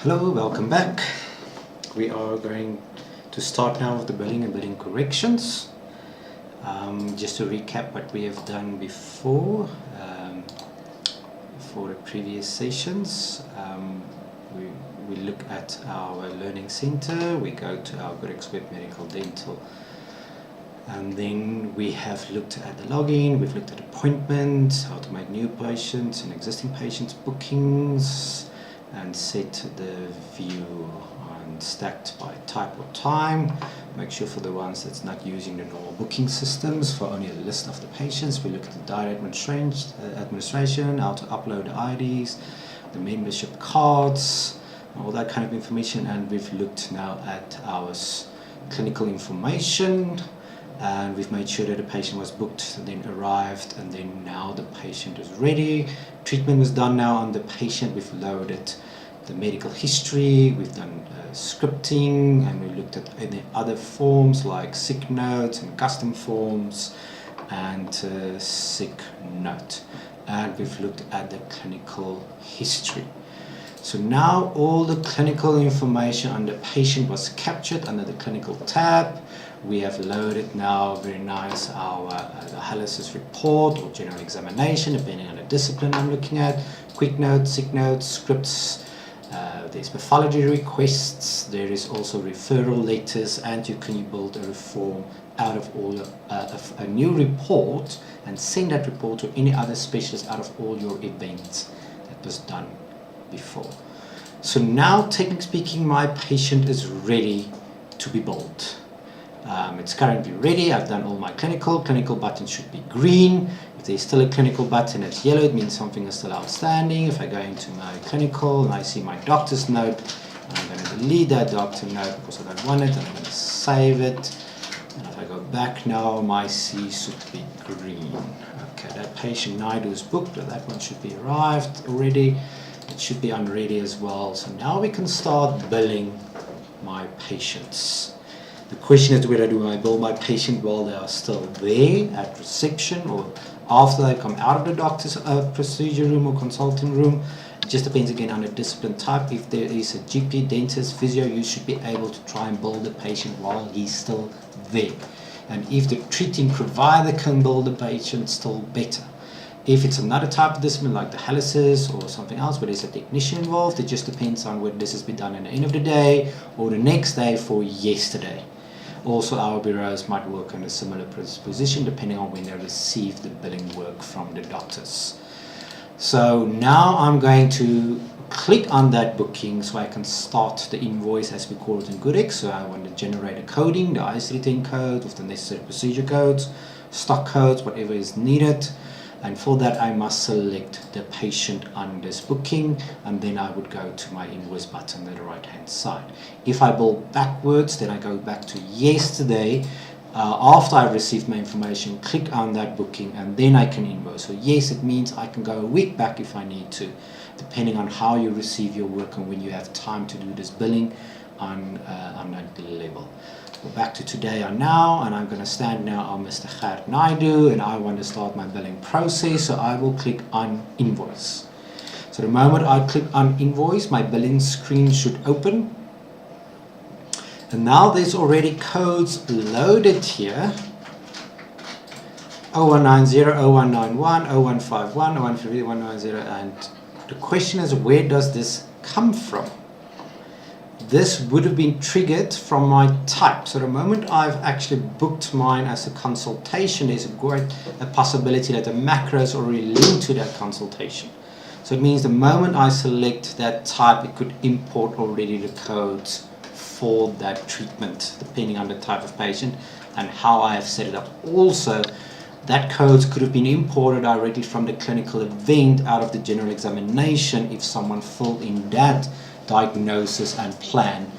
Hello, welcome back. We are going to start now with the billing and billing corrections. Just to recap what we have done before, for the previous sessions, we look at our learning center, we go to our GoodX Web Medical Dental, and then we have looked at the login, we've looked at appointments, how to make new patients and existing patients bookings, and set the view on stacked by type or time. Make sure for the ones that's not using the normal booking systems, for only a list of the patients. We look at the direct administration, how to upload the IDs, the membership cards, all that kind of information. And we've looked now at our clinical information, and we've made sure that the patient was booked, and then arrived, and then now the patient is ready. Treatment was done now on the patient. We've loaded the medical history, we've done scripting, and we looked at any other forms like sick notes and custom forms and sick note, and we've looked at the clinical history. So now all the clinical information on the patient was captured under the clinical tab. We have loaded now, very nice, our the dialysis report or general examination, depending on the discipline I'm looking at, quick notes, sick notes, scripts, there's pathology requests, there is also referral letters, and you can build a reform out of all a new report and send that report to any other specialist out of all your events that was done before. So now, technically speaking, my patient is ready to be billed. It's currently ready. I've done all my clinical button should be green. If there's still a clinical button that's yellow, it means something is still outstanding. If I go into my clinical and I see my doctor's note, I'm going to delete that doctor note because I don't want it, and I'm going to save it. And if I go back now, my C should be green. Okay, that patient Naidu is booked, or that one should be arrived already. It should be unready as well. So now we can start billing my patients. The question is, whether do I bill my patient while they are still there at reception or after they come out of the doctor's procedure room or consulting room. It just depends again on the discipline type. If there is a GP, dentist, physio, you should be able to try and bill the patient while he's still there. And if the treating provider can bill the patient, still better. If it's another type of discipline like dialysis or something else where there's a technician involved, it just depends on whether this has been done at the end of the day or the next day for yesterday. Also, our bureaus might work in a similar position depending on when they receive the billing work from the doctors. So now I'm going to click on that booking so I can start the invoice, as we call it in GoodX. So I want to generate a coding, the ICD-10 code with the necessary procedure codes, stock codes, whatever is needed. And for that, I must select the patient on this booking, and then I would go to my invoice button on the right hand side. If I bill backwards, then I go back to yesterday. After I've received my information, click on that booking, and then I can invoice. So yes, it means I can go a week back if I need to, depending on how you receive your work and when you have time to do this billing on that level. Go back to today or now, and I'm going to stand now on Mr. Gert Naidu, and I want to start my billing process, so I will click on invoice. So the moment I click on invoice, my billing screen should open, and now there's already codes loaded here: 0190, 0191, 0151, 0150, 190, and the question is, where does this come from? This would have been triggered from my type. So the moment I've actually booked mine as a consultation, there's a possibility that the macro is already linked to that consultation. So it means the moment I select that type, it could import already the codes for that treatment, depending on the type of patient and how I have set it up. Also, that codes could have been imported directly from the clinical event out of the general examination. If someone filled in that diagnosis and plan,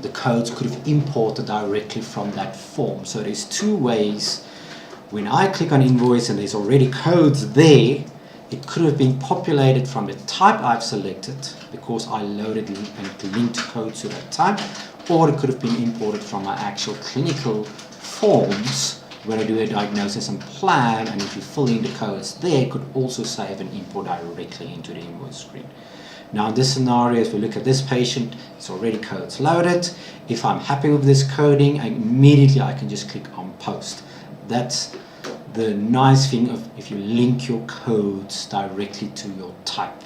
the codes could have imported directly from that form. So there's two ways. When I click on invoice and there's already codes there, it could have been populated from the type I've selected because I loaded and linked codes to that type, or it could have been imported from my actual clinical forms when I do a diagnosis and plan, and if you fill in the codes there, it could also save and import directly into the invoice screen. Now in this scenario, if we look at this patient, it's already codes loaded. If I'm happy with this coding, immediately I can just click on post. That's the nice thing of if you link your codes directly to your type.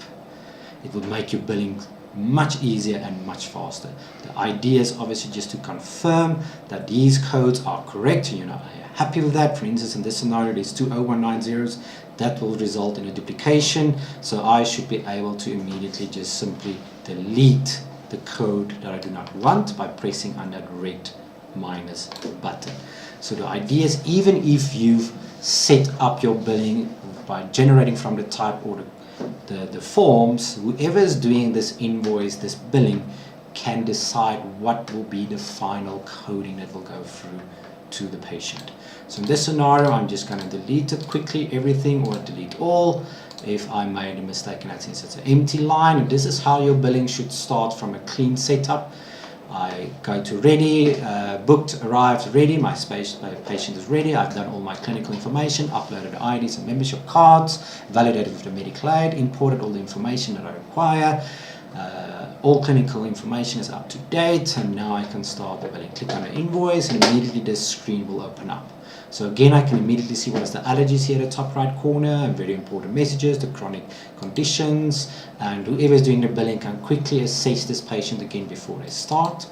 It will make your billing much easier and much faster. The idea is obviously just to confirm that these codes are correct. You know, are you happy with that? For instance, in this scenario, there's 2 0190s. That will result in a duplication. So I should be able to immediately just simply delete the code that I do not want by pressing on that red minus button. So the idea is, even if you've set up your billing by generating from the type or the forms, whoever is doing this invoice, this billing, can decide what will be the final coding that will go through to the patient. So in this scenario, I'm just going to delete it quickly, everything, or delete all. If I made a mistake, in that sense, it's an empty line, and this is how your billing should start from a clean setup. I go to ready, booked, arrived, ready, my patient is ready, I've done all my clinical information, uploaded the IDs and membership cards, validated with the medical aid, imported all the information that I require, all clinical information is up to date, and now I can start the billing. Click on the invoice and immediately this screen will open up. So again, I can immediately see what is the allergies here at the top right corner, and very important messages, the chronic conditions, and whoever is doing the billing can quickly assess this patient again before they start.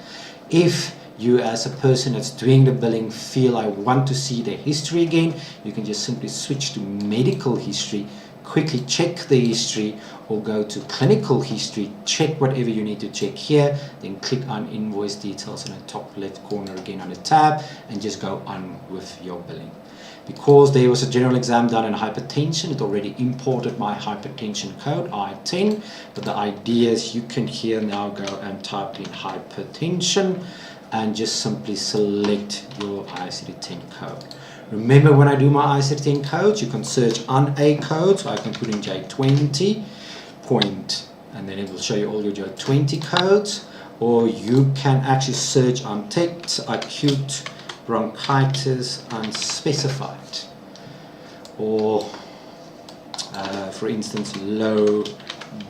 If you as a person that's doing the billing feel I want to see their history again, you can just simply switch to medical history, quickly check the history, or go to clinical history, check whatever you need to check here, then click on invoice details in the top left corner again on the tab, and just go on with your billing. Because there was a general exam done in hypertension, it already imported my hypertension code, I10, but the idea is you can here now go and type in hypertension and just simply select your ICD-10 code. Remember, when I do my ICD-10 codes, you can search on a code, so I can put in J20 point, and then it will show you all your J20 codes, or you can actually search on text, acute bronchitis unspecified, or for instance, low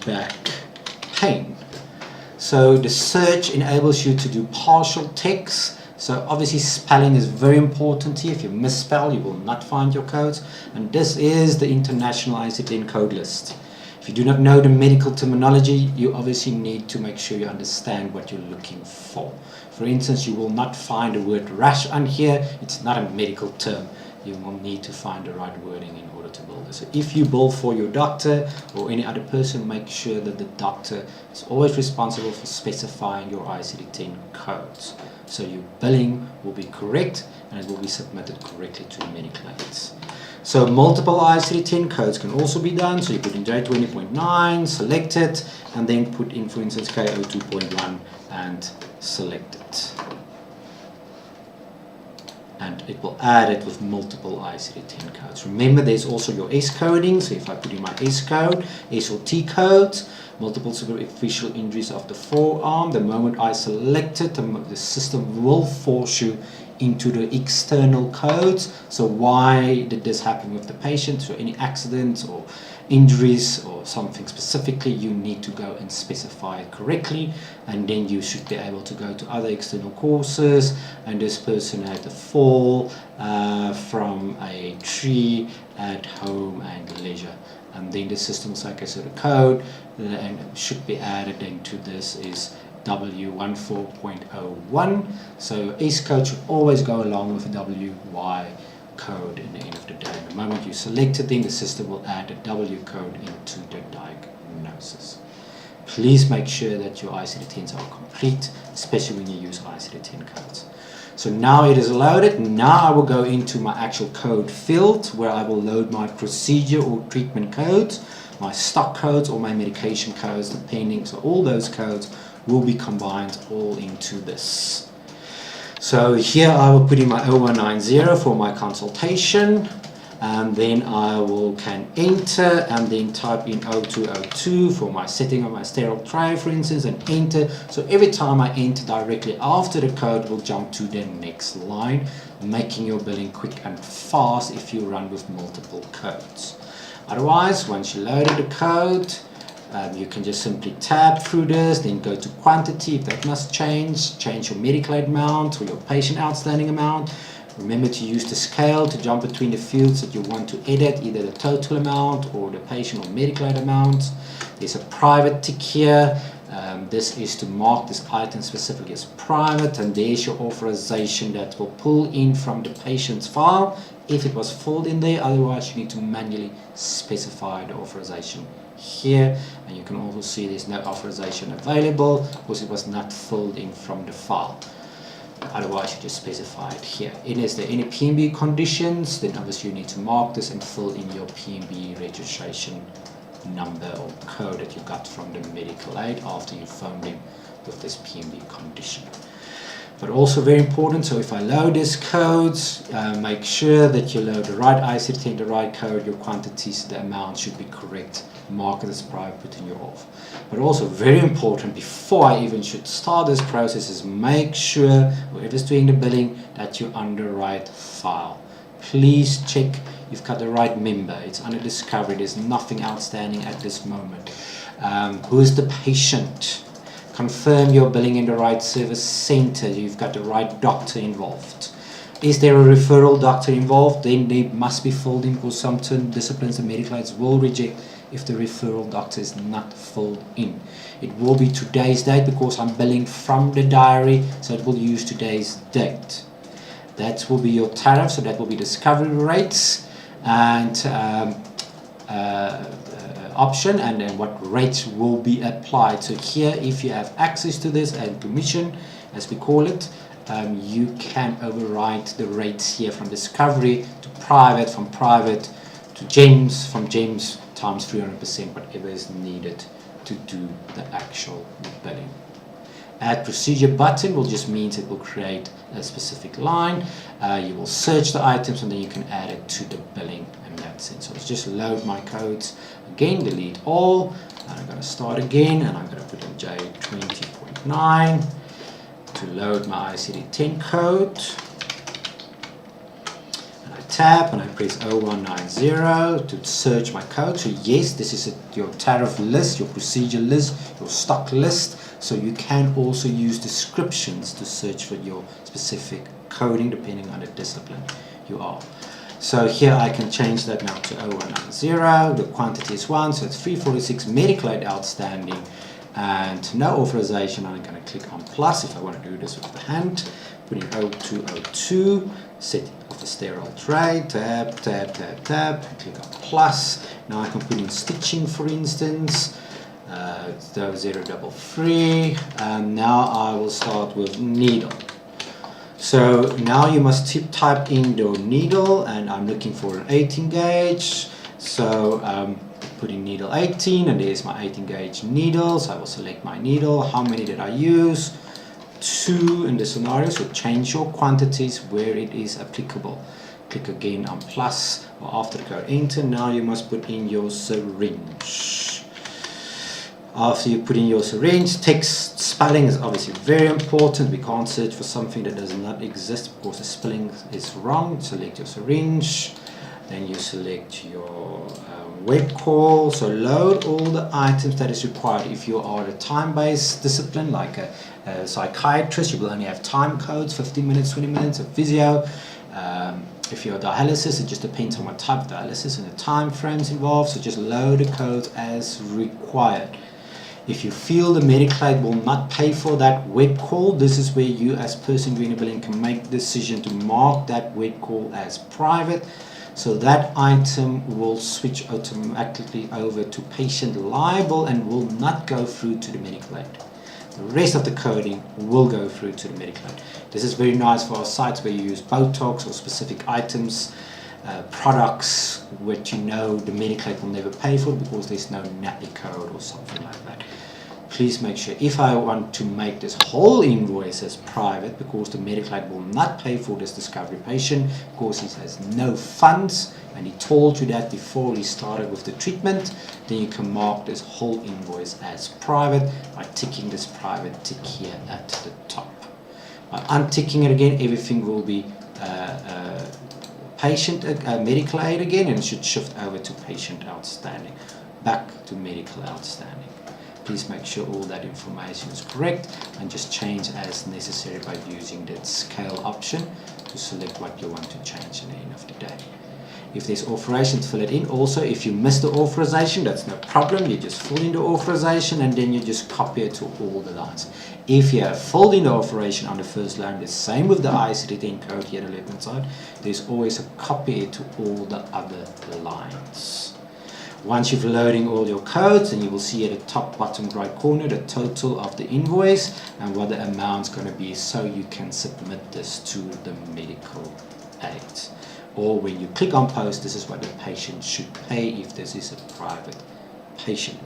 back pain. So the search enables you to do partial text. So obviously spelling is very important here. If you misspell, you will not find your codes. And this is the International ICD-10 code list. If you do not know the medical terminology, you obviously need to make sure you understand what you're looking for. For instance, you will not find the word rash on here. It's not a medical term. You will need to find the right wording in order to bill this. So if you bill for your doctor or any other person, make sure that the doctor is always responsible for specifying your ICD-10 codes. So your billing will be correct and it will be submitted correctly to medical aids. So multiple ICD-10 codes can also be done. So you put in J20.9, select it, and then put in, for instance, KO2.1 and select it. And it will add it with multiple ICD-10 codes. Remember, there's also your S coding. So if I put in my S code, S or T codes, multiple superficial injuries of the forearm, the moment I select it, the system will force you into the external codes. So why did this happen with the patient? So any accidents or injuries or something specifically, you need to go and specify it correctly, and then you should be able to go to other external courses. And this person had a fall from a tree at home and leisure, and then the system, like I said, the code and should be added into this is W14.01. So S code should always go along with WY code in the end of the day. The moment you select it, then the system will add a W code into the diagnosis. Please make sure that your ICD-10s are complete, especially when you use ICD-10 codes. So now it is loaded. Now I will go into my actual code field where I will load my procedure or treatment codes, my stock codes or my medication codes, depending. So all those codes will be combined all into this. So here I will put in my 0190 for my consultation, and then I can enter and then type in 0202 for my setting of my sterile tray, for instance, and enter. So every time I enter directly after the code will jump to the next line. making your billing quick and fast if you run with multiple codes. Otherwise, once you loaded the code, you can just simply tab through this, then go to quantity if that must change your medical aid amount or your patient outstanding amount. Remember to use the scale to jump between the fields that you want to edit, either the total amount or the patient or medical aid amount. There's a private tick here. This is to mark this item specifically as private, and there's your authorization that will pull in from the patient's file if it was filled in there. Otherwise, you need to manually specify the authorization here, and you can also see there's no authorization available because it was not filled in from the file. Otherwise, you just specify it here. And is there any PMB conditions, then obviously you need to mark this and fill in your PMB registration number or code that you got from the medical aid after you phoned in with this PMB condition. But also very important, so if I load these codes, make sure that you load the right ICD, the right code, your quantities, the amount should be correct, mark it as private, put in your auth. But also very important, before I even should start this process, is make sure whoever's doing the billing that you're on the right file. Please check you've got the right member. It's under discovery, there's nothing outstanding at this moment. Who is the patient? Confirm you're billing in the right service center, you've got the right doctor involved. Is there a referral doctor involved? Then they must be filled in, because some disciplines and medical aids will reject if the referral doctor is not filled in. It will be today's date because I'm billing from the diary, so it will use today's date. That will be your tariff, so that will be discovery rates and option, and then what rates will be applied. So here, if you have access to this and permission, as we call it, you can override the rates here from discovery to private, from private to GEMS, from GEMS times 300%, whatever is needed to do the actual billing. Add procedure button will just means it will create a specific line. You will search the items and then you can add it to the billing, and that's it. So let's just load my codes again, delete all, and I'm going to start again, and I'm going to put in J20.9 to load my ICD-10 code. And I tap and I press 0190 to search my code. So yes, this is your tariff list, your procedure list, your stock list. So you can also use descriptions to search for your specific coding depending on the discipline you are. So here I can change that now to 0190. The quantity is 1, so it's 346 medical aid outstanding and no authorization. I'm going to click on plus if I want to do this with the hand. Put in 0202, set of the sterile tray, tab, tab, tab, tab, click on plus. Now I can put in stitching, for instance. 033, and now I will start with needle. So now you must type in your needle, and I'm looking for an 18 gauge. So put in needle 18, and there's my 18 gauge needle. So I will select my needle. How many did I use? 2 in this scenario. So change your quantities where it is applicable. Click again on plus, or after the code enter. Now you must put in your syringe. After you put in your syringe, text spelling is obviously very important. We can't search for something that does not exist because the spelling is wrong. Select your syringe, then you select your web call. So load all the items that is required. If you are a time-based discipline like a psychiatrist, you will only have time codes, 15 minutes, 20 minutes of physio. If you're dialysis, it just depends on what type of dialysis and the time frames involved. So just load the codes as required. If you feel the medical aid will not pay for that web call, this is where you as person doing the billing can make the decision to mark that web call as private. So that item will switch automatically over to patient liable and will not go through to the medical aid. The rest of the coding will go through to the medical aid. This is very nice for our sites where you use Botox or specific items, products which you know the medical aid will never pay for because there's no NAPI code or something like that. Please make sure, if I want to make this whole invoice as private because the medical aid will not pay for this discovery patient because he has no funds and he told you that before he started with the treatment, then you can mark this whole invoice as private by ticking this private tick here at the top. By unticking it again, everything will be patient medical aid again, and it should shift over to patient outstanding, back to medical outstanding. Please make sure all that information is correct and just change as necessary by using that scale option to select what you want to change at the end of the day. If there's authorization, fill it in. Also, if you miss the authorization, that's no problem. You just fill in the authorization and then you just copy it to all the lines. If you have filled in the authorization on the first line, the same with the ICD-10 code here on the left hand side, there's always a copy to all the other lines. Once you've loading all your codes, then you will see at the top bottom right corner the total of the invoice and what the amount's going to be, so you can submit this to the medical aid. Or when you click on post, this is what the patient should pay if this is a private patient.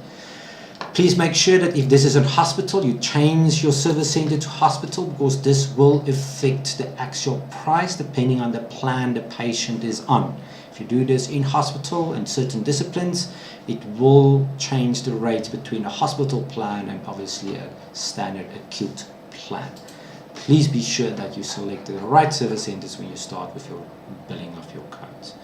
Please make sure that if this is a hospital, you change your service center to hospital, because this will affect the actual price depending on the plan the patient is on. If you do this in hospital and certain disciplines, it will change the rates between a hospital plan and obviously a standard acute plan. Please be sure that you select the right service centers when you start with your billing of your codes.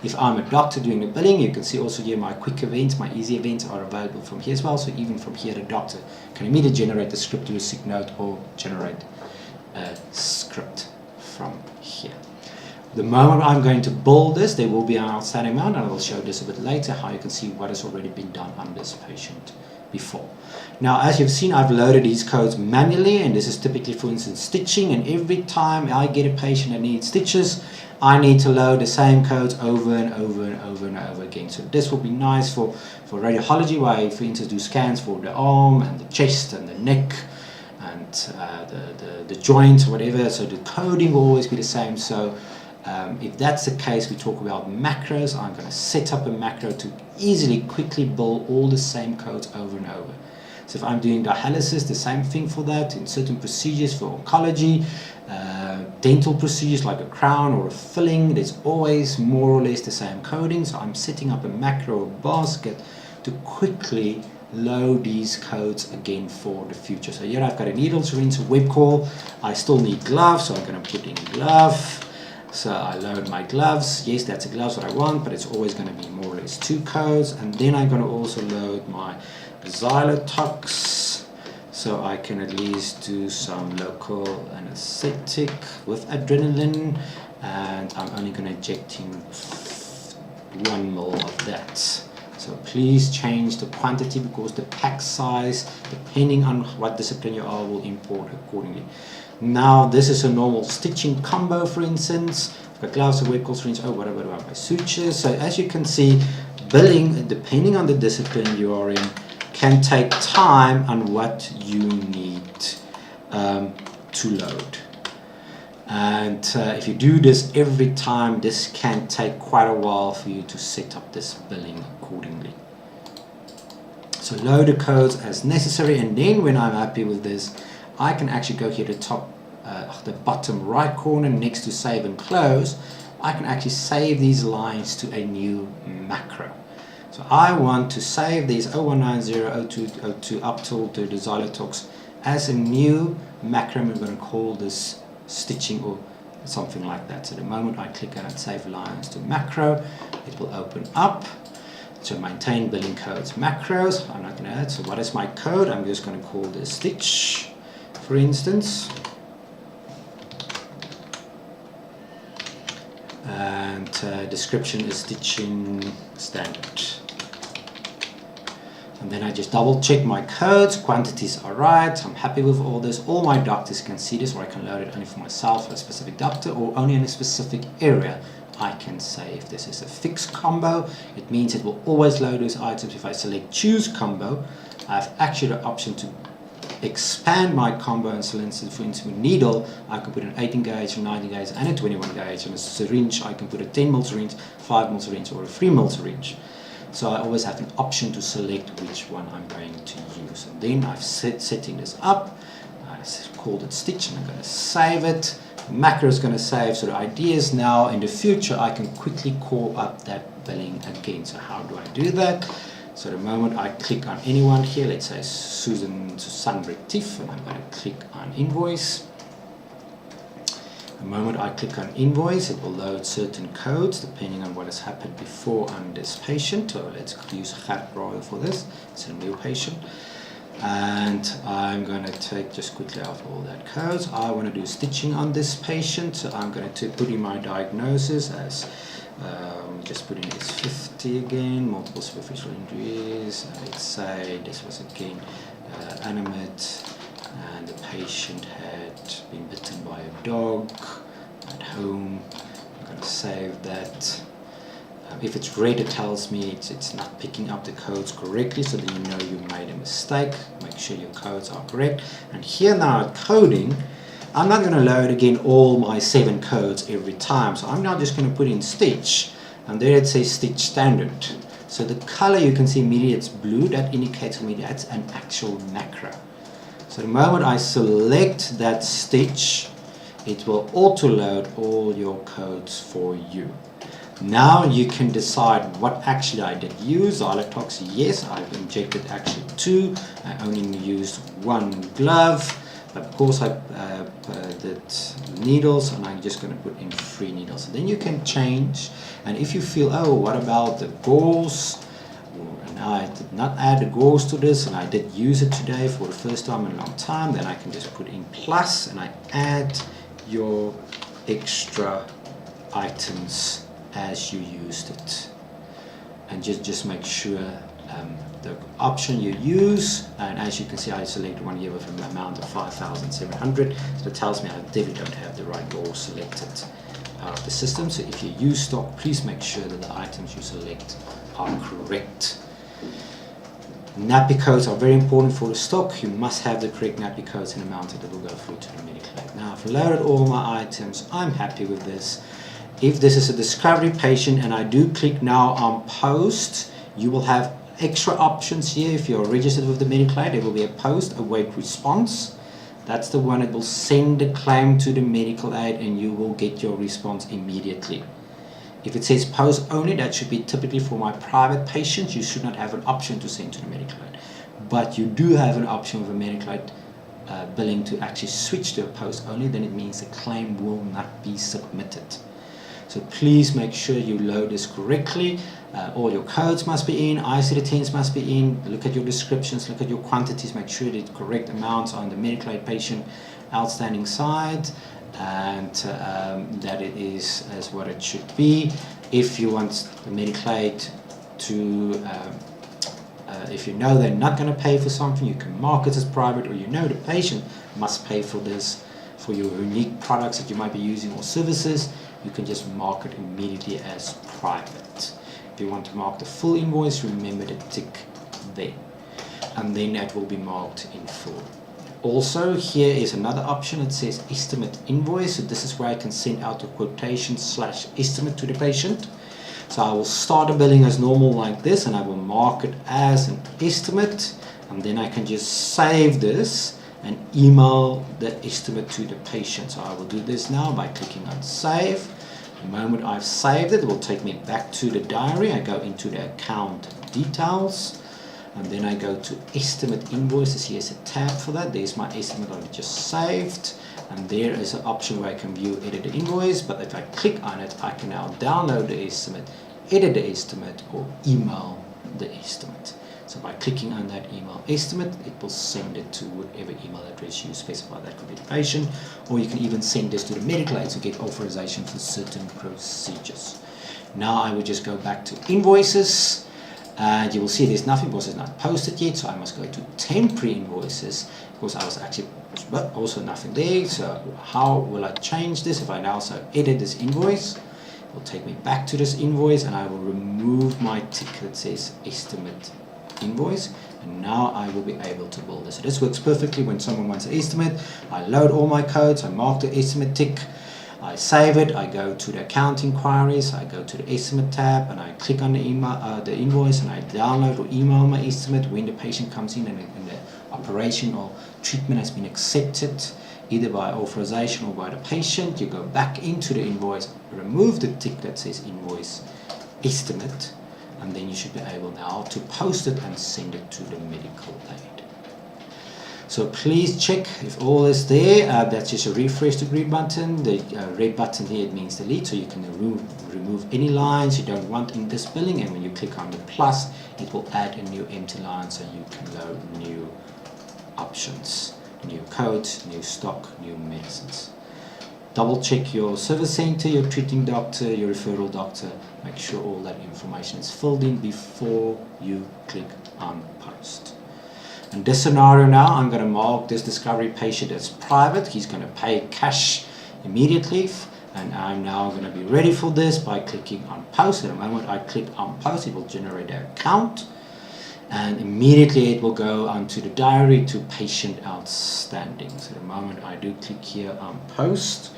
If I'm a doctor doing the billing, you can see also here my quick events, my easy events are available from here as well. So even from here, the doctor can immediately generate the script to a sick note or generate a script from here. The moment I'm going to bill this, there will be an outstanding amount, and I will show this a bit later, how you can see what has already been done on this patient before. Now, as you've seen, I've loaded these codes manually, and this is typically, for instance, stitching, and every time I get a patient that needs stitches, I need to load the same codes over and over and over and over again. So this will be nice for radiology, where I, for instance, do scans for the arm and the chest and the neck and the joints, whatever. So the coding will always be the same. So if that's the case, we talk about macros. I'm going to set up a macro to easily, quickly bill all the same codes over and over. So if I'm doing dialysis, the same thing for that. In certain procedures for oncology, dental procedures like a crown or a filling, there's always more or less the same coding. So I'm setting up a macro or basket to quickly load these codes again for the future. So here I've got a needle syringe, a web call. I still need gloves, so I'm going to put in glove. So I load my gloves. Yes, that's a gloves what I want, but it's always going to be more or less 2 codes. And then I'm going to also load my xylotox, so I can at least do some local anesthetic with adrenaline, and I'm only going to inject in 1 ml of that. So please change the quantity, because the pack size, depending on what discipline you are, will import accordingly. Now, this is a normal stitching combo, for instance. I've got gloves, a web call syringe, what about my sutures? So as you can see, billing, depending on the discipline you are in, can take time on what you need to load. And if you do this every time, this can take quite a while for you to set up this billing accordingly. So load the codes as necessary, and then when I'm happy with this, I can actually go here to the bottom right corner next to save and close. I can actually save these lines to a new macro. So I want to save these 0190, 0202 up till the xylotox as a new macro. We're going to call this stitching or something like that. So the moment I click on save lines to macro, it will open up. So maintain billing codes macros. I'm not going to add. So what is my code? I'm just going to call this stitch, for instance. And description is stitching standard. And then I just double check my codes, quantities are right, I'm happy with all this. All my doctors can see this, or I can load it only for myself, a specific doctor, or only in a specific area. I can say if this is a fixed combo, it means it will always load those items. If I select choose combo, I have actually the option to expand my combo and select, for instance, with needle, I can put an 18 gauge, a 19 gauge, and a 21 gauge. And a syringe, I can put a 10 ml syringe, 5 ml syringe, or a 3 ml syringe. So I always have an option to select which one I'm going to use. And then I've setting this up. I called it stitch, and I'm going to save it. The macro is going to save. So the idea is now in the future I can quickly call up that billing again. So how do I do that? So the moment I click on anyone here, let's say Susan Retief, and I'm going to click on invoice. The moment I click on invoice, it will load certain codes depending on what has happened before on this patient. So let's use Royal for this. It's a new patient. And I'm going to take just quickly off all that codes. I want to do stitching on this patient, so I'm going to put in my diagnosis as just put in it's 50 again, multiple superficial injuries. Let's say this was again animate, and the patient had been bitten by a dog at home. I'm going to save that. If it's red, it tells me it's not picking up the codes correctly, so that you know you made a mistake. Make sure your codes are correct. And here now at coding, I'm not going to load again all my 7 codes every time. So I'm now just going to put in stitch, and there it says stitch standard. So the color you can see immediately, it's blue. That indicates to me that's an actual macro. So the moment I select that stitch, it will auto load all your codes for you. Now you can decide what actually I did use. Xylotox, yes, I've injected actually 2. I only used 1 glove, but of course I did needles, and I'm just going to put in 3 needles. And then you can change, and if you feel, oh, what about the gauze? And I did not add the gauze to this, and I did use it today for the first time in a long time, then I can just put in plus, and I add your extra items as you used it, and just make sure the option you use, and as you can see I selected one here with an amount of 5,700, so it tells me I definitely don't have the right goal selected out of the system. So if you use stock, please make sure that the items you select are correct. Nappy codes are very important for the stock. You must have the correct nappy codes and amount that will go through to the medical aid. Now I've loaded all my items, I'm happy with this. If this is a discovery patient and I do click now on post, you will have extra options here. If you're registered with the medical aid, there will be a post, await response. That's the one that will send the claim to the medical aid, and you will get your response immediately. If it says post only, that should be typically for my private patients. You should not have an option to send to the medical aid, but you do have an option with a medical aid billing to actually switch to a post only. Then it means the claim will not be submitted. So please make sure you load this correctly. All your codes must be in, ICD-10s must be in. Look at your descriptions, look at your quantities, make sure the correct amounts are on the medical aid patient outstanding side, and that it is as what it should be. If you want the medical aid to, if you know they're not going to pay for something, you can mark it as private, or you know the patient must pay for this, for your unique products that you might be using or services, you can just mark it immediately as private. If you want to mark the full invoice, remember to tick there, and then that will be marked in full. Also, here is another option. It says estimate invoice. So this is where I can send out a quotation / estimate to the patient. So I will start a billing as normal like this, and I will mark it as an estimate, and then I can just save this and email the estimate to the patient. So I will do this now by clicking on save. The moment I've saved it, it will take me back to the diary. I go into the account details, and then I go to estimate invoices. Here's a tab for that. There's my estimate I just saved, and there is an option where I can view edit the invoice. But if I click on it, I can now download the estimate, edit the estimate, or email the estimate. So by clicking on that email estimate, it will send it to whatever email address you specify. That could be the patient, or you can even send this to the medical aid to get authorization for certain procedures. Now I will just go back to invoices, and you will see there's nothing because it's not posted yet, so I must go to temporary invoices because I was actually, but also nothing there. So how will I change this? If I now so edit this invoice, it will take me back to this invoice, and I will remove my tick that says estimate invoice, and now I will be able to build this. So this works perfectly when someone wants an estimate. I load all my codes, I mark the estimate tick, I save it, I go to the account inquiries, I go to the estimate tab, and I click on the email, the invoice, and I download or email my estimate when the patient comes in and the operation or treatment has been accepted, either by authorization or by the patient. You go back into the invoice, remove the tick that says invoice estimate, and then you should be able now to post it and send it to the medical aid. So please check if all is there. That's just a refresh the grid button. The red button here, it means delete, so you can remove any lines you don't want in this billing, and when you click on the plus, it will add a new empty line so you can load new options, new codes, new stock, new medicines. Double check your service center, your treating doctor, your referral doctor. Make sure all that information is filled in before you click on post. In this scenario now, I'm going to mark this discovery patient as private. He's going to pay cash immediately, and I'm now going to be ready for this by clicking on post. At the moment I click on post, it will generate an account, and immediately it will go onto the diary to patient outstanding. So the moment I do click here on post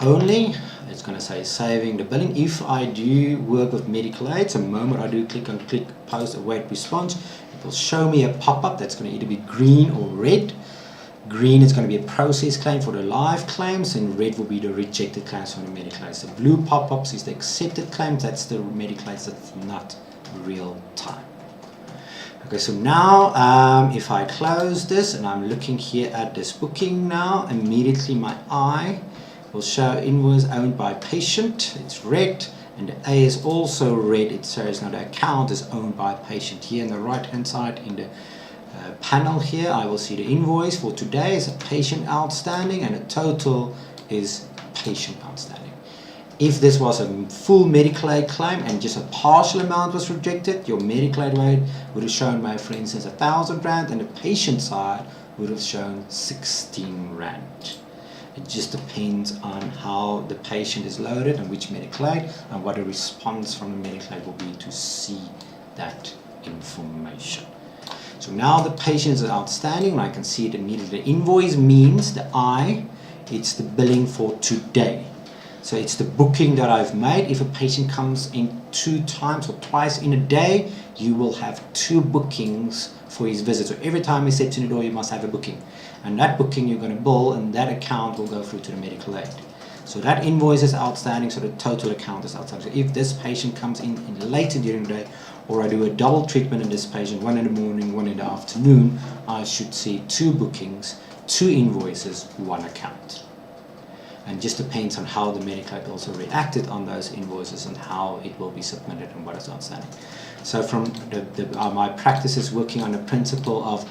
only, it's going to say saving the billing. If I do work with medical aid, the moment I do click post await response, it will show me a pop-up that's going to either be green or red. Green is going to be a process claim for the live claims, and red will be the rejected claims from the medical aid. The blue pop-ups is the accepted claims, that's the medical aid that's not real time. Okay, so now if I close this and I'm looking here at this booking now, immediately my eye will show invoice owned by patient. It's red, and the A is also red. It shows now the account is owned by patient. Here on the right hand side in the panel here, I will see the invoice for today is a patient outstanding, and the total is patient outstanding. If this was a full medical aid claim and just a partial amount was rejected, your medical aid rate would have shown by, for instance, 1,000 Rand, and the patient side would have shown 16 Rand. It just depends on how the patient is loaded and which medical aid, and what the response from the medical aid will be to see that information. So now the patient is outstanding, and I can see it immediately. The invoice means the I, it's the billing for today. So it's the booking that I've made. If a patient comes in 2 times or twice in a day, you will have 2 bookings for his visit. So every time he steps in the door, you must have a booking. And that booking you're going to bill, and that account will go through to the medical aid. So that invoice is outstanding, so the total account is outstanding. So if this patient comes in later during the day, or I do a double treatment in this patient, 1 in the morning, 1 in the afternoon, I should see 2 bookings, 2 invoices, 1 account. And just depends on how the medical aid also reacted on those invoices and how it will be submitted and what is outstanding. So from my practice is working on the principle of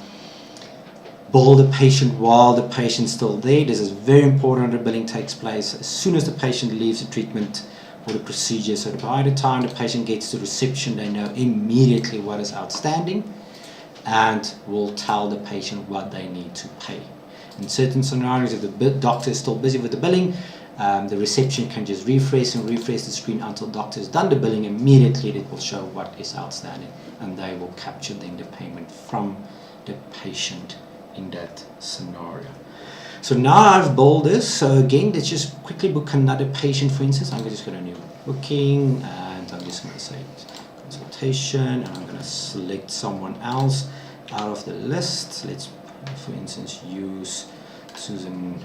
bill the patient while the patient's still there. This is very important. The billing takes place as soon as the patient leaves the treatment or the procedure. So by the time the patient gets to reception, they know immediately what is outstanding and will tell the patient what they need to pay. In certain scenarios, if the doctor is still busy with the billing, the reception can just refresh the screen until the doctor has done the billing. Immediately it will show what is outstanding, and they will capture then the payment from the patient in that scenario. So now I've billed this. So again, let's just quickly book another patient. For instance, I'm just going to new booking, and I'm just going to say consultation, and I'm going to select someone else out of the list. Let's, for instance, use Susan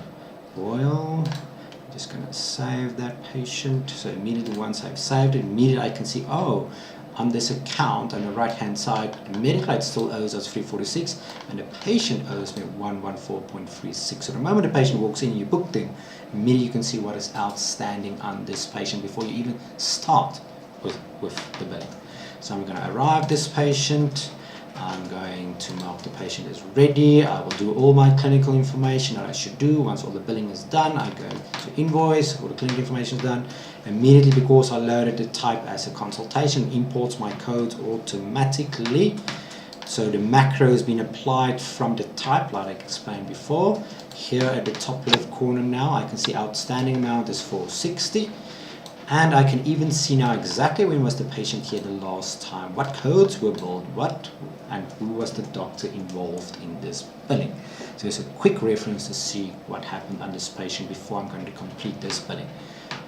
Boyle. I'm just going to save that patient. So immediately once I've saved it, immediately I can see, oh, on this account on the right hand side, the medical aid still owes us 346, and the patient owes me 114.36. So the moment the patient walks in, you book them, immediately you can see what is outstanding on this patient before you even start with the billing. So I'm going to arrive this patient. I'm going to mark the patient as ready. I will do all my clinical information that I should do. Once all the billing is done, I go to invoice, all the clinical information is done. Immediately, because I loaded the type as a consultation, imports my codes automatically. So the macro has been applied from the type, like I explained before. Here at the top left corner now, I can see outstanding amount is 460. And I can even see now exactly when was the patient here the last time, what codes were billed, and who was the doctor involved in this billing. So it's a quick reference to see what happened on this patient before I'm going to complete this billing.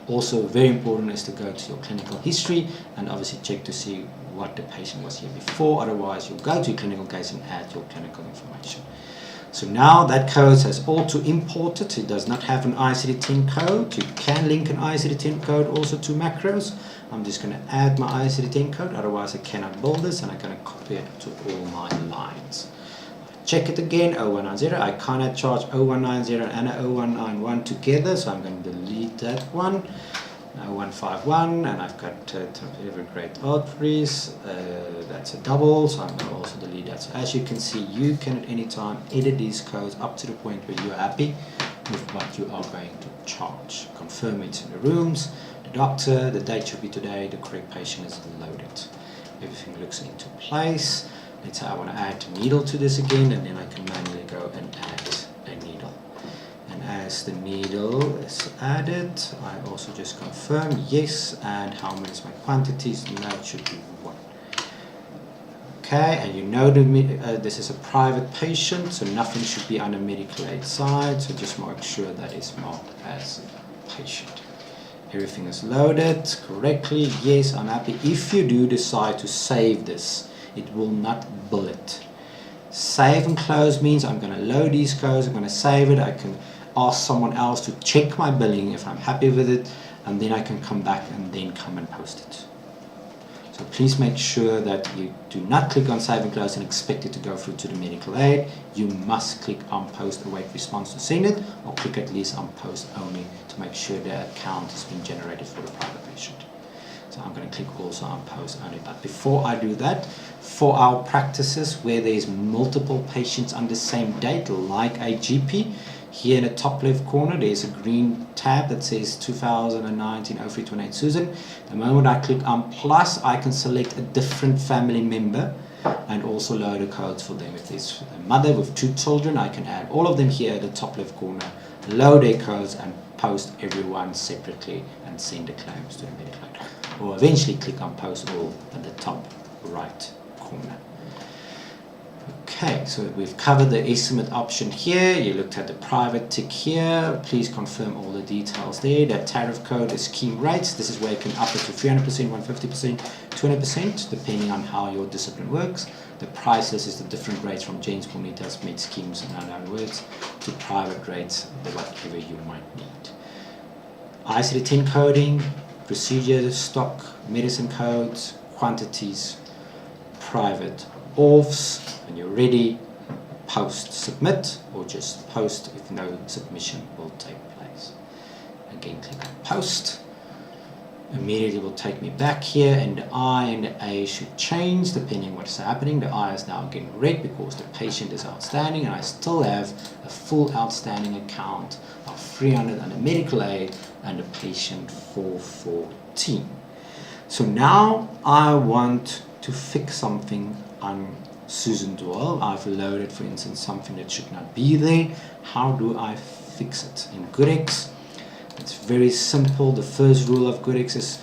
Also very important is to go to your clinical history and obviously check to see what the patient was here before. Otherwise, you'll go to your clinical case and add your clinical information. So now that code has auto-imported. It does not have an ICD-10 code. You can link an ICD-10 code also to macros. I'm just going to add my ICD-10 code. Otherwise, I cannot build this, and I'm going to copy it to all my lines. check it again, 0190. I cannot charge 0190 and 0191 together, so I'm going to delete that one. 151, and I've got every grade arteries, that's a double, so I'm going to also delete that. So as you can see, you can at any time edit these codes up to the point where you're happy with what you are going to charge. Confirm it's in the rooms, the doctor, the date should be today, the correct patient is loaded. Everything looks into place. Let's say I want to add a needle to this again, and then I can manually go and add a needle. And as the needle is added, I also just confirm yes, and how many is my quantities? That should be 1. Okay, and you know this is a private patient, so nothing should be on the medical aid side, so just make sure that it's marked as patient. Everything is loaded correctly. Yes, I'm happy. If you do decide to save this, it will not bill it. Save and close means I'm going to load these codes, I'm going to save it, I can ask someone else to check my billing if I'm happy with it, and then I can come back and then come and post it. So please make sure that you do not click on save and close and expect it to go through to the medical aid. You must click on post await response to send it, or click at least on post only to make sure the account has been generated for the private patient. So I'm going to click also on post only. But before I do that, for our practices where there's multiple patients on the same date, like a GP, here in the top left corner there's a green tab that says 2019-0328 Susan. The moment I click on plus, I can select a different family member and also load the codes for them. If there's a mother with 2 children, I can add all of them here at the top left corner, load their codes and post everyone separately and send the claims to the medical aid. Or eventually click on post all at the top right corner. Okay, so we've covered the estimate option here. You looked at the private tick here. Please confirm all the details there. That tariff code is scheme rates. This is where you can up it to 300%, 150%, 200%, depending on how your discipline works. The price list is the different rates from James Bonita's med schemes, and in other words, to private rates, whatever you might need. ICD-10 coding, procedures, stock, medicine codes, quantities, private auths. When you're ready, post submit, or just post if no submission will take place. Again, click on post. Immediately will take me back here, and the I and the A should change depending what's happening. The I is now getting red because the patient is outstanding, and I still have a full outstanding account of 300 under medical aid and the patient 414. So now I want to fix something on Susan Doyle. I've loaded, for instance, something that should not be there. How do I fix it? In GoodX, it's very simple. The first rule of GoodX is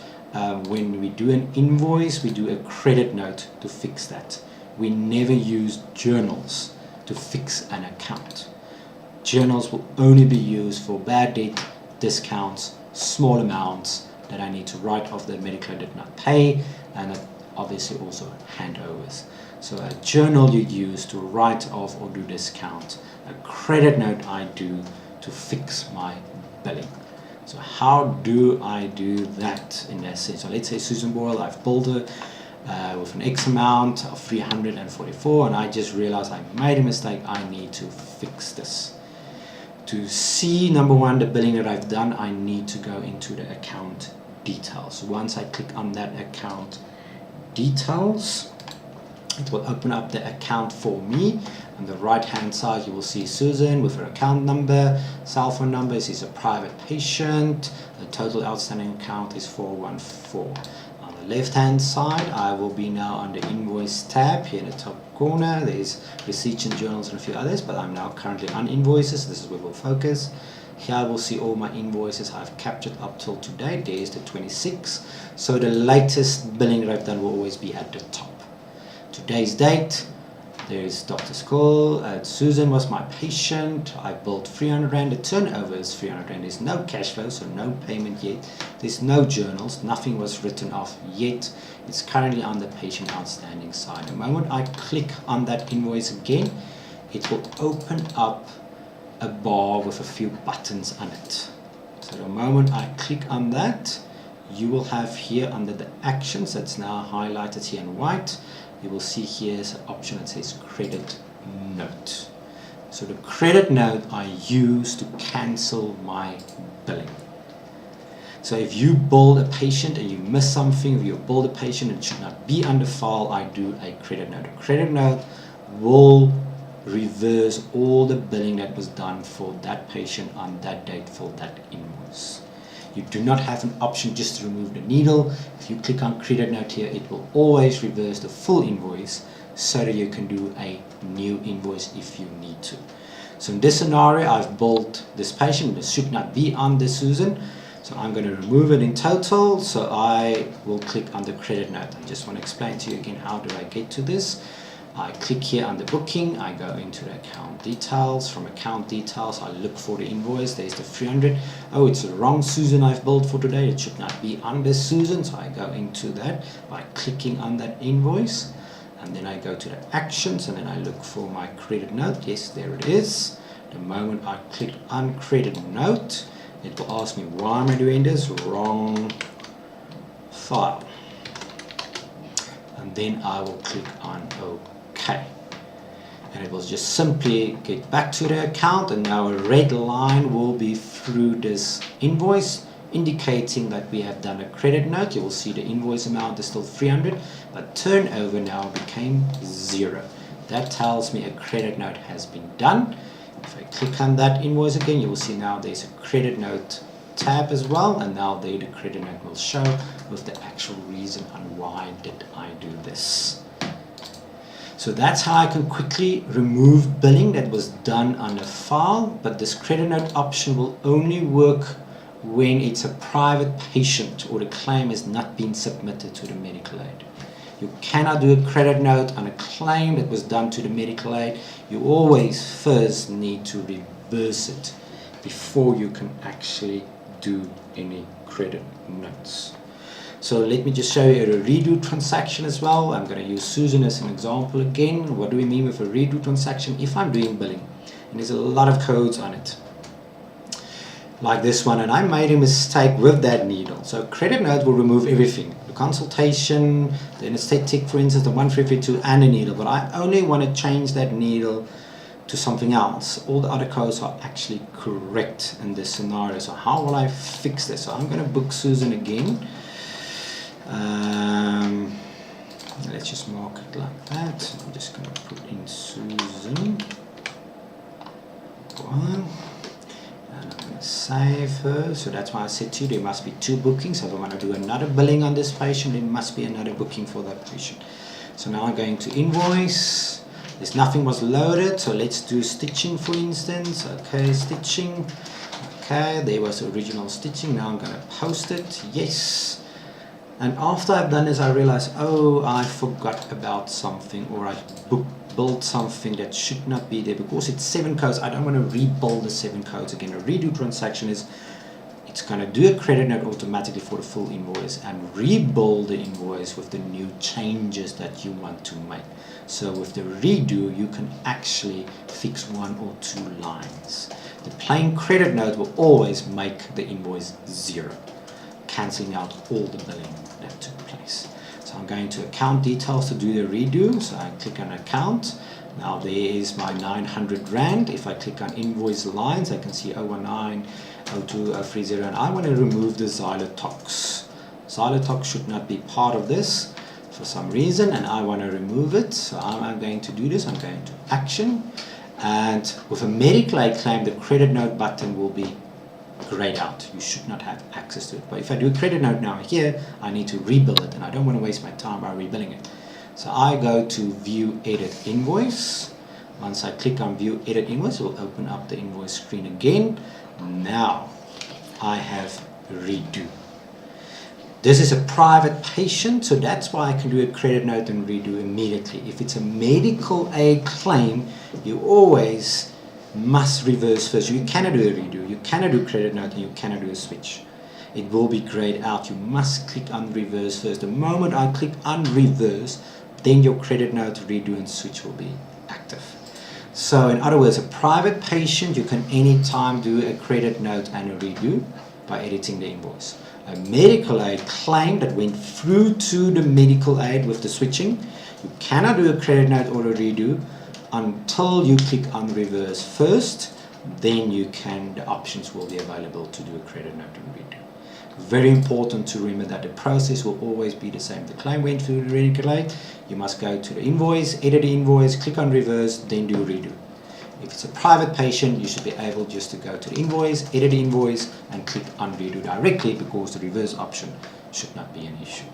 when we do an invoice, we do a credit note to fix that. We never use journals to fix an account. Journals will only be used for bad debt, discounts, small amounts that I need to write off that medical did not pay, and obviously also handovers. So a journal you use to write off or do discount. A credit note I do to fix my billing. So how do I do that in that sense? So let's say Susan Boyle, I've billed her with an X amount of 344, and I just realized I made a mistake. I need to fix this. To see, number one, the billing that I've done, I need to go into the account details. Once I click on that account details, it will open up the account for me. On the right hand side you will see Susan with her account number, cell phone number. She's a private patient. The total outstanding account is 414. On the left hand side I will be now on the invoice tab here in the top corner. There's receipts and journals and a few others, but I'm now currently on invoices. This is where we'll focus. Here I will see all my invoices I've captured up till today. There's the 26. So the latest billing that I've done will always be at the top. Today's date, there's Dr. Skull. Susan was my patient. I billed 300 Rand. The turnover is 300 Rand. There's no cash flow, so no payment yet. There's no journals. Nothing was written off yet. It's currently on the patient outstanding side. The moment I click on that invoice again, it will open up a bar with a few buttons on it. So the moment I click on that, you will have here under the actions, that's now highlighted here in white, you will see here is an option that says credit note. So the credit note I use to cancel my billing. So if you bill a patient and you miss something, if you bill a patient and it should not be under file, I do a credit note. A credit note will reverse all the billing that was done for that patient on that date for that invoice. You do not have an option just to remove the needle. If you click on credit note here, it will always reverse the full invoice so that you can do a new invoice if you need to. So in this scenario, I've billed this patient. This should not be under Susan. So I'm going to remove it in total. So I will click on the credit note. I just want to explain to you again, how do I get to this? I click here on the booking. I go into the account details. From account details, I look for the invoice. There's the 300. Oh, it's the wrong Susan I've billed for today. It should not be under Susan. So I go into that by clicking on that invoice. And then I go to the actions and then I look for my credit note. Yes, there it is. The moment I click on credit note, it will ask me, why am I doing this? Wrong file. And then I will click on OK. And it will just simply get back to the account, and now a red line will be through this invoice indicating that we have done a credit note. You will see the invoice amount is still 300, but turnover now became 0. That tells me a credit note has been done. If I click on that invoice again, you will see now there's a credit note tab as well, and now there the credit note will show with the actual reason on why did I do this. So that's how I can quickly remove billing that was done on a file, but this credit note option will only work when it's a private patient or the claim has not been submitted to the medical aid. You cannot do a credit note on a claim that was done to the medical aid. You always first need to reverse it before you can actually do any credit notes. So let me just show you a redo transaction as well. I'm going to use Susan as an example again. What do we mean with a redo transaction? If I'm doing billing and there's a lot of codes on it, like this one, and I made a mistake with that needle. So credit note will remove everything. The consultation, the anesthetic, for instance, the 1332 and the needle. But I only want to change that needle to something else. All the other codes are actually correct in this scenario. So how will I fix this? So I'm going to book Susan again. Let's just mark it like that. I'm just going to put in Susan. One. Save her. So that's why I said to you there must be 2 bookings. So if I want to do another billing on this patient, there must be another booking for that patient. So now I'm going to invoice. There's nothing was loaded, so let's do stitching, for instance. Okay, stitching. Okay, there was original stitching. Now I'm going to post it. Yes. And after I've done this, I realize, oh, I forgot about something, or I build something that should not be there because it's 7 codes. I don't want to rebuild the 7 codes again. A redo transaction is, it's going to do a credit note automatically for the full invoice and rebuild the invoice with the new changes that you want to make. So with the redo, you can actually fix 1 or 2 lines. The plain credit note will always make the invoice 0, cancelling out all the billing that took place. So I'm going to account details to do the redo. So I click on account. Now there is my 900 Rand. If I click on invoice lines, I can see 019, 02, 030, and I want to remove the Xylotox. Xylotox should not be part of this for some reason, and I want to remove it. So I'm going to do this. I'm going to action, and with a medical aid claim, the credit note button will be grayed out. You should not have access to it. But if I do a credit note now here, I need to rebuild it, and I don't want to waste my time by rebuilding it. So I go to view edit invoice. Once I click on view edit invoice, it will open up the invoice screen again. Now I have redo. This is a private patient, so that's why I can do a credit note and redo immediately. If it's a medical aid claim, you always must reverse first. You cannot do a redo, you cannot do credit note, and you cannot do a switch. It will be grayed out. You must click on reverse first. The moment I click on reverse, then your credit note, redo, and switch will be active. So in other words, a private patient, you can anytime do a credit note and a redo by editing the invoice. A medical aid claim that went through to the medical aid with the switching, you cannot do a credit note or a redo until you click on reverse first, then the options will be available to do a credit note and redo. Very important to remember that the process will always be the same. The claim went through the recalculate, you must go to the invoice, edit the invoice, click on reverse, then do redo. If it's a private patient, you should be able just to go to the invoice, edit the invoice, and click on redo directly, because the reverse option should not be an issue.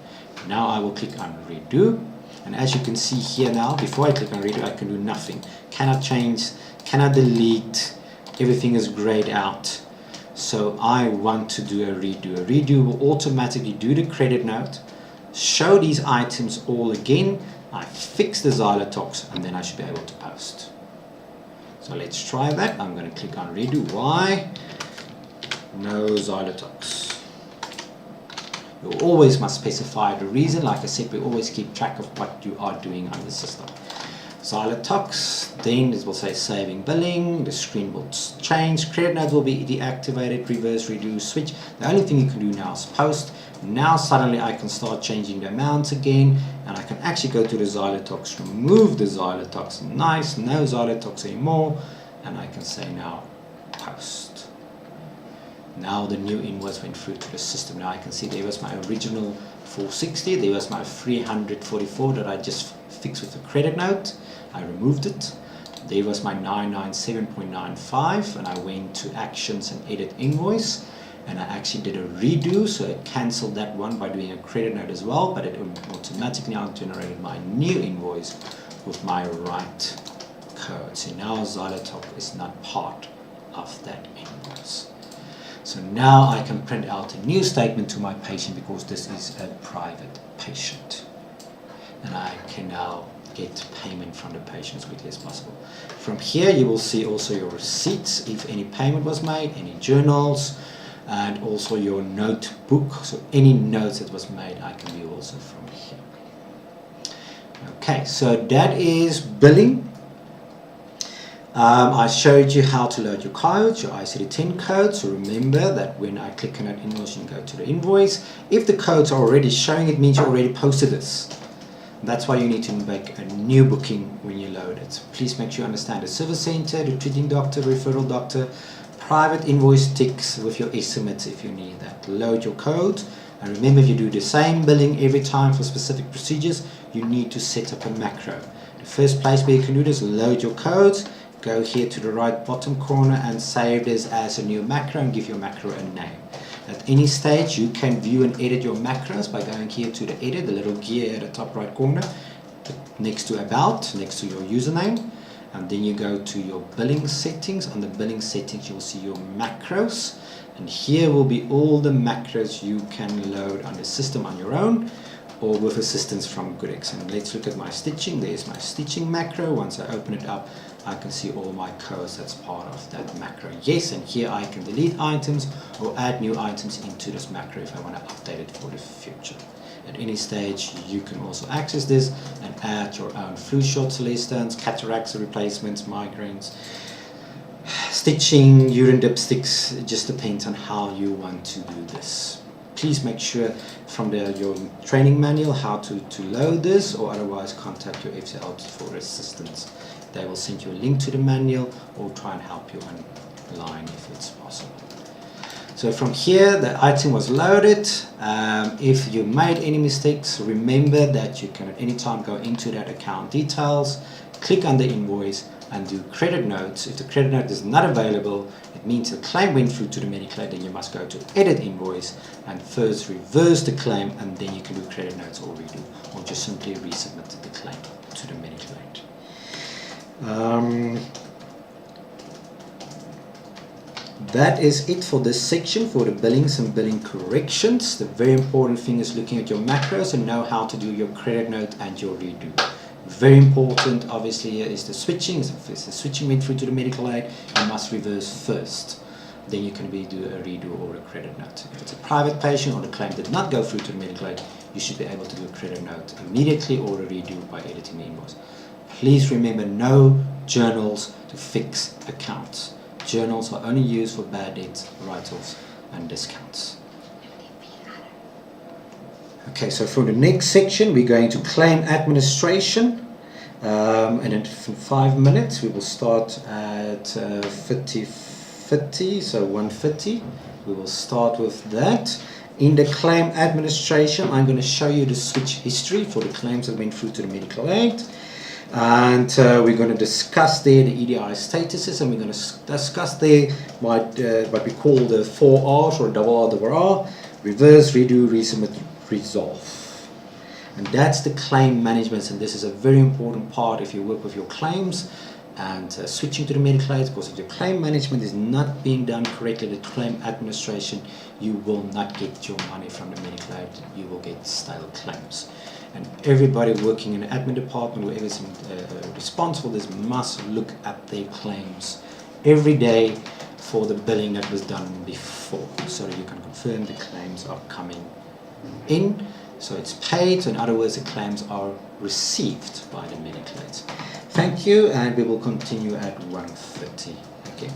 Now I will click on redo, and as you can see here now, before I click on redo, I can do nothing. Cannot change, cannot delete, everything is grayed out. So I want to do a redo. A redo will automatically do the credit note, show these items all again, I fix the xylotox, and then I should be able to post. So let's try that. I'm going to click on redo. Why? No xylotox. You always must specify the reason. Like I said, we always keep track of what you are doing on the system. Xylotox, then it will say saving billing, the screen will change, credit note will be deactivated, reverse, redo, switch. The only thing you can do now is post. Now suddenly I can start changing the amounts again, and I can actually go to the xylotox, remove the xylotox, nice, no xylotox anymore, and I can say now post. Now the new invoice went through to the system. Now I can see there was my original 460, there was my 344 that I just fixed with the credit note. I removed it. There was my 997.95, and I went to actions and edit invoice, and I actually did a redo, so it cancelled that one by doing a credit note as well, but it automatically now generated my new invoice with my right code. So now Xylotox is not part of that invoice. So now I can print out a new statement to my patient, because this is a private patient, and I can now get payment from the patient as quickly as possible. From here you will see also your receipts, if any payment was made, any journals, and also your notebook. So any notes that was made I can view also from here. Okay, so that is billing. I showed you how to load your codes, your ICD-10 codes. So remember that when I click on that invoice, you can go to the invoice. If the codes are already showing, it means you already posted this. That's why you need to make a new booking when you load it. Please make sure you understand the service center, the treating doctor, referral doctor, private invoice ticks with your estimates if you need that. Load your code, and remember, if you do the same billing every time for specific procedures, you need to set up a macro. The first place where you can do this, load your codes, go here to the right bottom corner and save this as a new macro and give your macro a name. At any stage you can view and edit your macros by going here to the edit, the little gear at the top right corner next to about, next to your username, and then you go to your billing settings. On the billing settings you will see your macros, and here will be all the macros you can load on the system on your own or with assistance from GoodX. And let's look at my stitching. There's my stitching macro. Once I open it up, I can see all my codes that's part of that macro. Yes, and here I can delete items or add new items into this macro if I want to update it for the future. At any stage you can also access this and add your own flu shots, lessons, cataracts replacements, migraines, stitching, urine dipsticks. It just depends on how you want to do this. Please make sure from your training manual how to load this, or otherwise contact your FCL for assistance. They will send you a link to the manual or try and help you online if it's possible. So from here the item was loaded. If you made any mistakes, remember that you can at any time go into that account details, click on the invoice and do credit notes. If the credit note is not available, it means the claim went through to the Mediclade, then you must go to edit invoice and first reverse the claim, and then you can do credit notes or redo, or just simply resubmit the claim to the Mediclade. That is it for this section for the billings and billing corrections. The very important thing is looking at your macros and know how to do your credit note and your redo. Very important obviously here is the switching. If the switching went through to the medical aid, you must reverse first. Then you can do a redo or a credit note. If it's a private patient or the claim did not go through to the medical aid, you should be able to do a credit note immediately or a redo by editing the invoice. Please remember, no journals to fix accounts. Journals are only used for bad debts, write-offs and discounts. Okay, so for the next section we're going to claim administration. And in 5 minutes we will start at 50, so 150. We will start with that. In the claim administration, I'm going to show you the switch history for the claims that went through to the medical aid. And we're going to discuss there the EDI statuses, and we're going to discuss there what we call the 4 R's or double R, double R: reverse, redo, resubmit, resolve. And that's the claim management, and this is a very important part if you work with your claims and switching to the medical aid, because if your claim management is not being done correctly, the claim administration, you will not get your money from the medical aid. You will get stale claims. And everybody working in the admin department, whoever is responsible for this, must look at their claims every day for the billing that was done before, so that you can confirm the claims are coming in, so it's paid. So in other words, the claims are received by the medical aid. Thank you, and we will continue at 1:30 again.